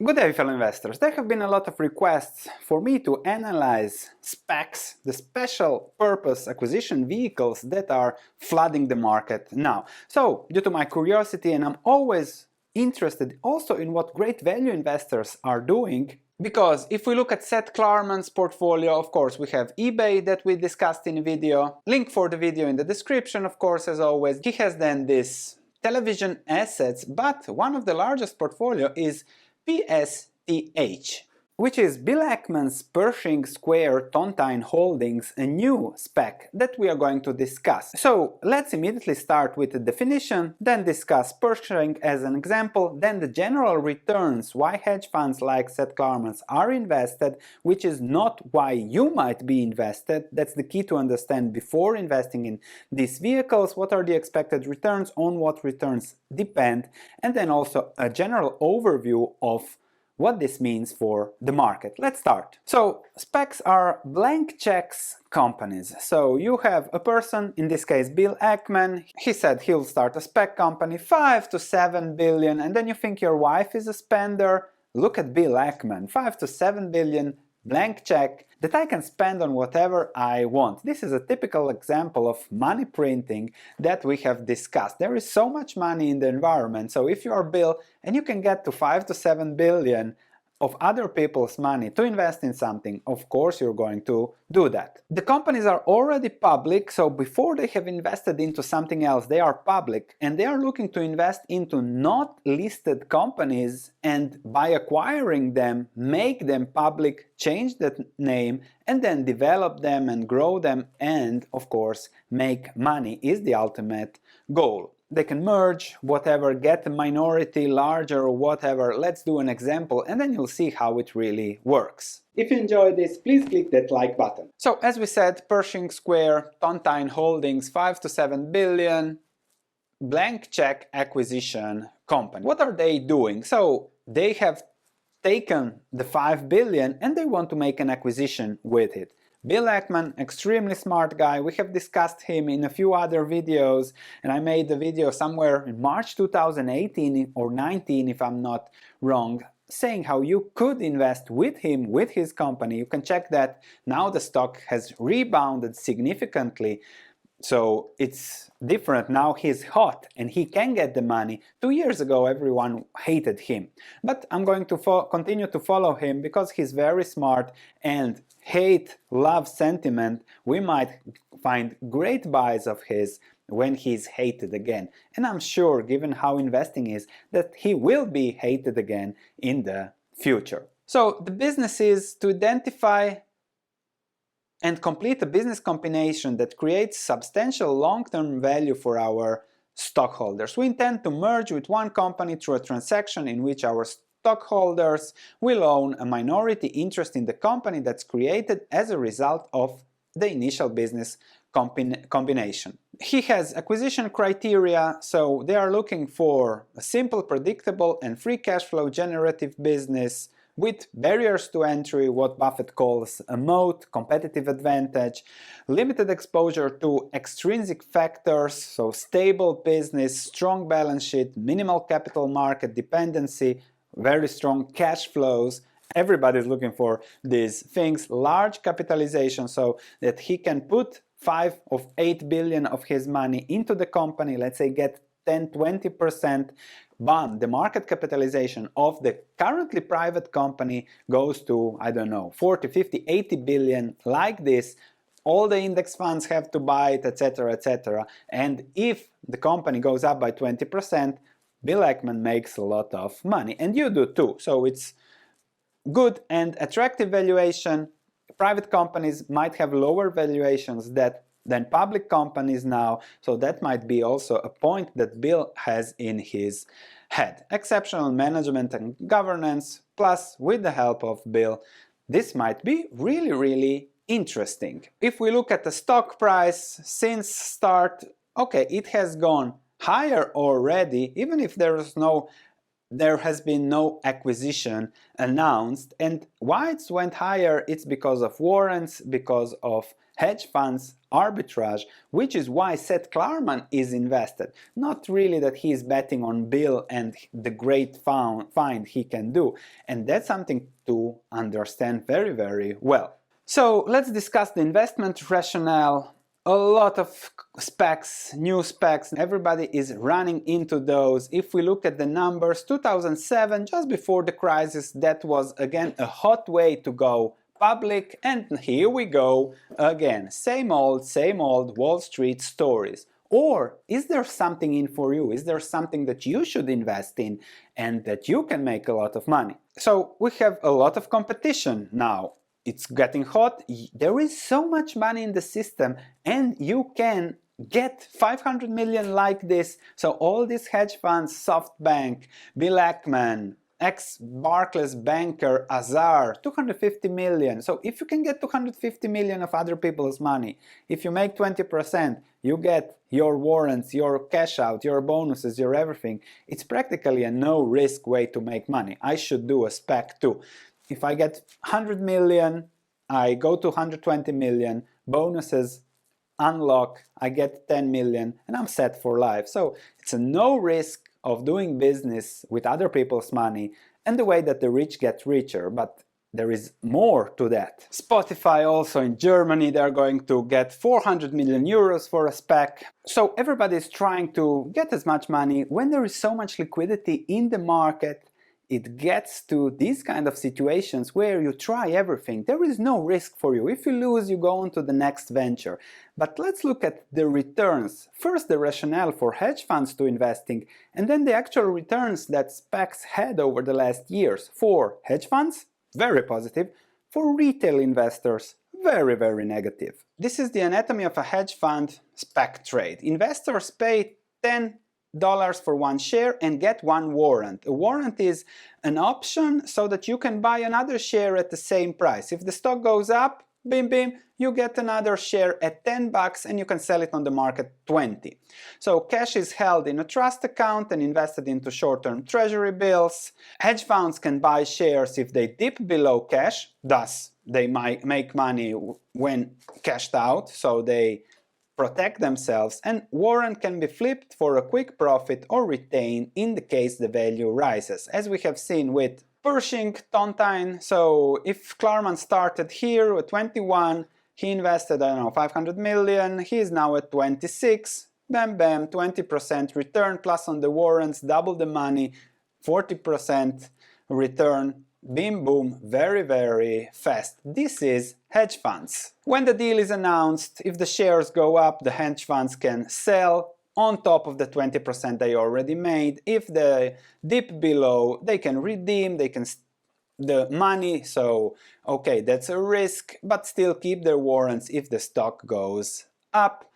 Good day, fellow investors. There have been a lot of requests for me to analyze SPACs, the special purpose acquisition vehicles that are flooding the market now. So, due to my curiosity, and I'm always interested also in what great value investors are doing, because if we look at Seth Klarman's portfolio, of course, we have eBay that we discussed in a video. Link for the video in the description, of course, as always. He has then this television assets, but one of the largest portfolio is PSTH, which is Bill Ackman's Pershing Square Tontine Holdings, a new SPAC that we are going to discuss. So let's immediately start with the definition, then discuss Pershing as an example, then the general returns, why hedge funds like Seth Klarman's are invested, which is not why you might be invested. That's the key to understand before investing in these vehicles. What are the expected returns, on what returns depend, and then also a general overview of what this means for the market. Let's start. So SPACs are blank checks companies. So you have a person, in this case Bill Ackman, he said he'll start a SPAC company, 5 to 7 billion, and then you think your wife is a spender. Look at Bill Ackman, 5 to 7 billion, blank check that I can spend on whatever I want. This is a typical example of money printing that we have discussed. There is so much money in the environment, so if you are Bill and you can get to 5 to 7 billion of other people's money to invest in something, of course you're going to do that. The companies are already public, so before they have invested into something else, they are public, and they are looking to invest into not listed companies, and by acquiring them, make them public, change that name, and then develop them and grow them, and of course make money is the ultimate goal. They can merge, whatever, get a minority larger or whatever. Let's do an example and then you'll see how it really works. If you enjoyed this, please click that like button. So as we said, Pershing Square Tontine Holdings, 5 to 7 billion, blank check acquisition company. What are they doing? So they have taken the 5 billion and they want to make an acquisition with it. Bill Ackman, extremely smart guy, we have discussed him in a few other videos, and I made the video somewhere in March 2018 or 19 if I'm not wrong, saying how you could invest with him, with his company. You can check that. Now the stock has rebounded significantly, so it's different. Now he's hot and he can get the money. 2 years ago everyone hated him, but I'm going to continue to follow him because he's very smart, and hate-love sentiment, we might find great buys of his when he's hated again. And I'm sure, given how investing is, that he will be hated again in the future. So the business is to identify and complete a business combination that creates substantial long-term value for our stockholders. We intend to merge with one company through a transaction in which our stockholders will own a minority interest in the company that's created as a result of the initial business combination. He has acquisition criteria, so they are looking for a simple, predictable, and free cash flow generative business with barriers to entry, what Buffett calls a moat, competitive advantage, limited exposure to extrinsic factors, so stable business, strong balance sheet, minimal capital market dependency, very strong cash flows. Everybody's looking for these things. Large capitalization, so that he can put 5 of 8 billion of his money into the company, let's say get 10-20%, bam, the market capitalization of the currently private company goes to, I don't know, 40, 50, 80 billion, like this. All the index funds have to buy it, etc., etc. And if the company goes up by 20%, Bill Ackman makes a lot of money, and you do too. So it's good and attractive valuation. Private companies might have lower valuations than public companies now, so that might be also a point that Bill has in his head. Exceptional management and governance, plus with the help of Bill, this might be really, really interesting. If we look at the stock price since start, okay, it has gone higher already, even if there is no there has been no acquisition announced, and why it went higher, it's because of warrants, because of hedge funds, arbitrage, which is why Seth Klarman is invested. Not really that he is betting on Bill and the great find he can do, and that's something to understand very, very well. So let's discuss the investment rationale. A lot of SPACs, new SPACs, everybody is running into those. If we look at the numbers, 2007, just before the crisis, that was again a hot way to go public, and here we go again. Same old Wall Street stories. Or is there something in for you? Is there something that you should invest in and that you can make a lot of money? So we have a lot of competition now. It's getting hot. There is so much money in the system, and you can get 500 million like this. So all these hedge funds, SoftBank, Bill Ackman, ex-Barclays banker Azar, 250 million. So if you can get 250 million of other people's money, if you make 20%, you get your warrants, your cash out, your bonuses, your everything. It's practically a no-risk way to make money. I should do a SPAC too. If I get 100 million, I go to 120 million, bonuses unlock, I get 10 million, and I'm set for life. So it's a no risk of doing business with other people's money, and the way that the rich get richer, but there is more to that. Spotify also in Germany, they're going to get 400 million euros for a SPAC. So everybody is trying to get as much money. When there is so much liquidity in the market, it gets to these kind of situations where you try everything. There is no risk for you. If you lose, you go on to the next venture. But let's look at the returns. First, the rationale for hedge funds to investing, and then the actual returns that SPACs had over the last years. For hedge funds, very positive. For retail investors, very, very negative. This is the anatomy of a hedge fund SPAC trade. Investors pay $10 for one share and get one warrant. A warrant is an option so that you can buy another share at the same price. If the stock goes up, bim bim, you get another share at $10 and you can sell it on the market 20. So cash is held in a trust account and invested into short-term treasury bills. Hedge funds can buy shares if they dip below cash, thus they might make money when cashed out, so they protect themselves, and warrant can be flipped for a quick profit or retained in the case the value rises, as we have seen with Pershing Tontine. So if Klarman started here at 21, he invested, I don't know, 500 million, he is now at 26, bam bam, 20% return plus on the warrants, double the money, 40% return. Bim boom, very, very fast. This is hedge funds. When the deal is announced, if the shares go up, the hedge funds can sell on top of the 20% they already made. If they dip below, they can redeem, they can the money. So, okay, that's a risk, but still keep their warrants if the stock goes up.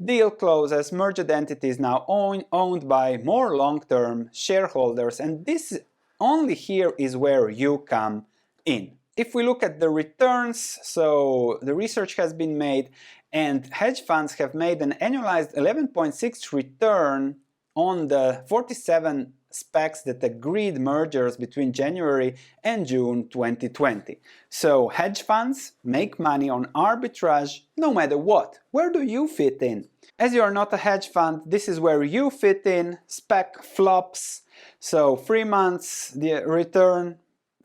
Deal closes, merged entities now owned by more long-term shareholders, and this only here is where you come in. If we look at the returns, so the research has been made and hedge funds have made an annualized 11.6 return on the 47 SPACs that agreed mergers between January and June 2020. So hedge funds make money on arbitrage no matter what. Where do you fit in? As you are not a hedge fund, this is where you fit in. SPAC flops. So 3 months, the return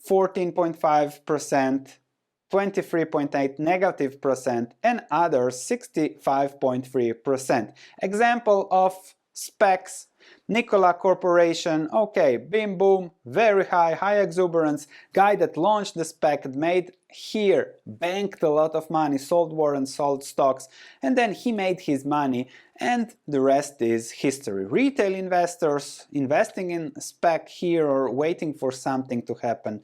14.5%, 23.8% negative percent, and others 65.3%. Example of SPACs: Nikola Corporation, okay, bim boom, very high exuberance. Guy that launched the SPAC made here, banked a lot of money, sold warrants, sold stocks, and then he made his money, and the rest is history. Retail investors investing in SPAC here or waiting for something to happen,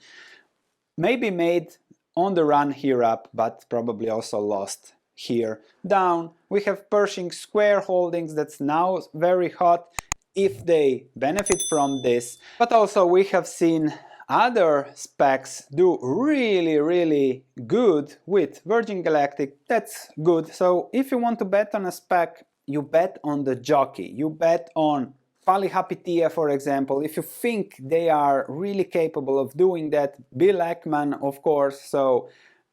maybe made on the run here up, but probably also lost here down. We have Pershing Square Holdings that's now very hot if they benefit from this, but also we have seen other SPACs do really good with Virgin Galactic. That's good. So if you want to bet on a SPAC, you bet on the jockey, you bet on Polyhapitia, for example, if you think they are really capable of doing that, Bill Ackman, of course. So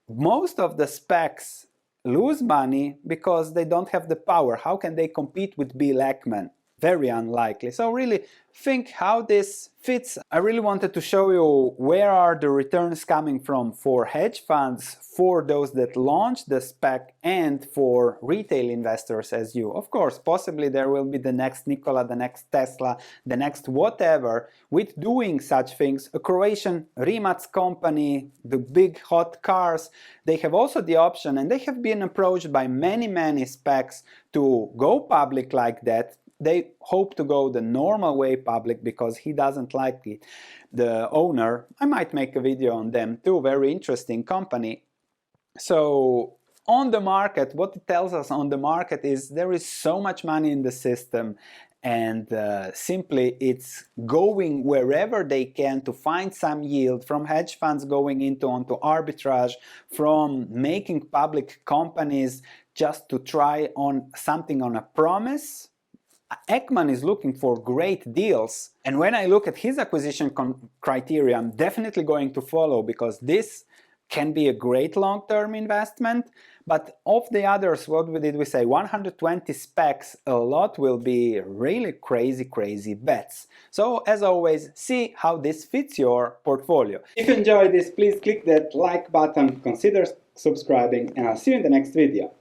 most of the SPACs lose money because they don't have the power. How can they compete with Bill Ackman? Very unlikely. So really think how this fits. I really wanted to show you where are the returns coming from for hedge funds, for those that launch the SPAC, and for retail investors as you. Of course, possibly there will be the next Nikola, the next Tesla, the next whatever, with doing such things. A Croatian Rimac company, the big hot cars, they have also the option, and they have been approached by many SPACs to go public like that. They hope to go the normal way public because he doesn't like it. The owner, I might make a video on them too, very interesting company. So on the market, what it tells us on the market is there is so much money in the system, and simply it's going wherever they can to find some yield, from hedge funds going onto arbitrage, from making public companies just to try on something on a promise. Ackman is looking for great deals, and when I look at his acquisition criteria, I'm definitely going to follow, because this can be a great long-term investment. But of the others, what did we say? 120 SPACs, a lot will be really crazy bets. So as always, see how this fits your portfolio. If you enjoyed this, please click that like button, consider subscribing, and I'll see you in the next video.